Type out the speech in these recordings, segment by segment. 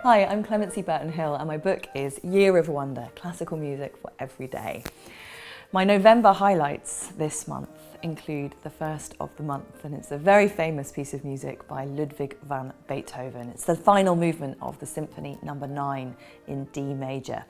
Hi, I'm Clemency Burton-Hill and my book is Year of Wonder, Classical Music for Every Day. My November highlights this month include the first of the month, and it's a very famous piece of music by Ludwig van Beethoven. It's the final movement of the Symphony No. 9 in D major.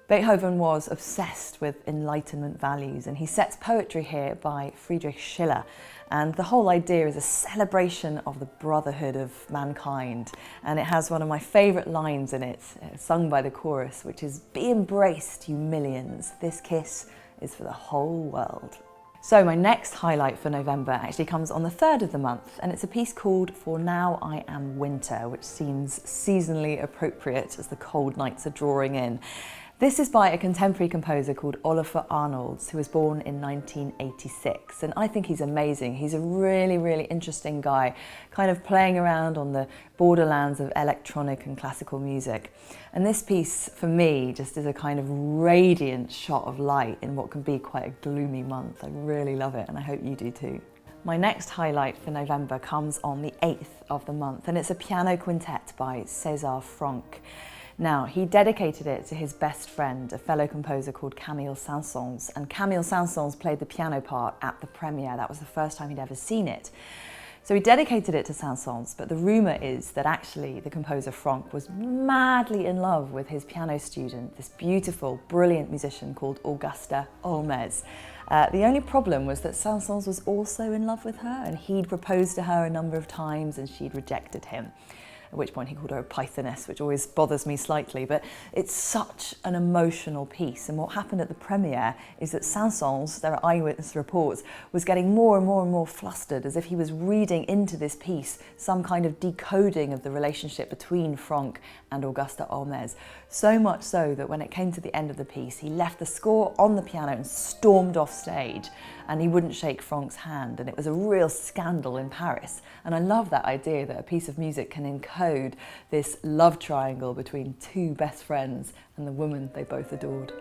Beethoven was obsessed with Enlightenment values, and he sets poetry here by Friedrich Schiller. And the whole idea is a celebration of the brotherhood of mankind. And it has one of my favourite lines in it, sung by the chorus, which is, "Be embraced, you millions. This kiss is for the whole world." So my next highlight for November actually comes on the 3rd of the month, and it's a piece called For Now I Am Winter, which seems seasonally appropriate as the cold nights are drawing in. This is by a contemporary composer called Arnold, who was born in 1986, and I think he's amazing. He's a really interesting guy, kind of playing around on the borderlands of electronic and classical music. And this piece, for me, just is a kind of radiant shot of light in what can be quite a gloomy month. I really love it, and I hope you do too. My next highlight for November comes on the 8th of the month, and it's a piano quintet by Franck. Now, he dedicated it to his best friend, a fellow composer called Camille Saint-Saëns, and Camille Saint-Saëns played the piano part at the premiere. That was the first time he'd ever seen it. So he dedicated it to Saint-Saëns, but the rumour is that actually the composer Franck was madly in love with his piano student, this beautiful, brilliant musician called Augusta Olmez. The only problem was that Saint-Saëns was also in love with her, and he'd proposed to her a number of times and she'd rejected him. At which point he called her a Pythoness, which always bothers me slightly, but it's such an emotional piece. And what happened at the premiere is that Saint-Saëns, there are eyewitness reports, was getting more and more flustered, as if he was reading into this piece some kind of decoding of the relationship between Franck and Augusta Olmez. So much so that when it came to the end of the piece, he left the score on the piano and stormed off stage, and he wouldn't shake Franck's hand, and it was a real scandal in Paris. And I love that idea that a piece of music can encode this love triangle between two best friends and the woman they both adored.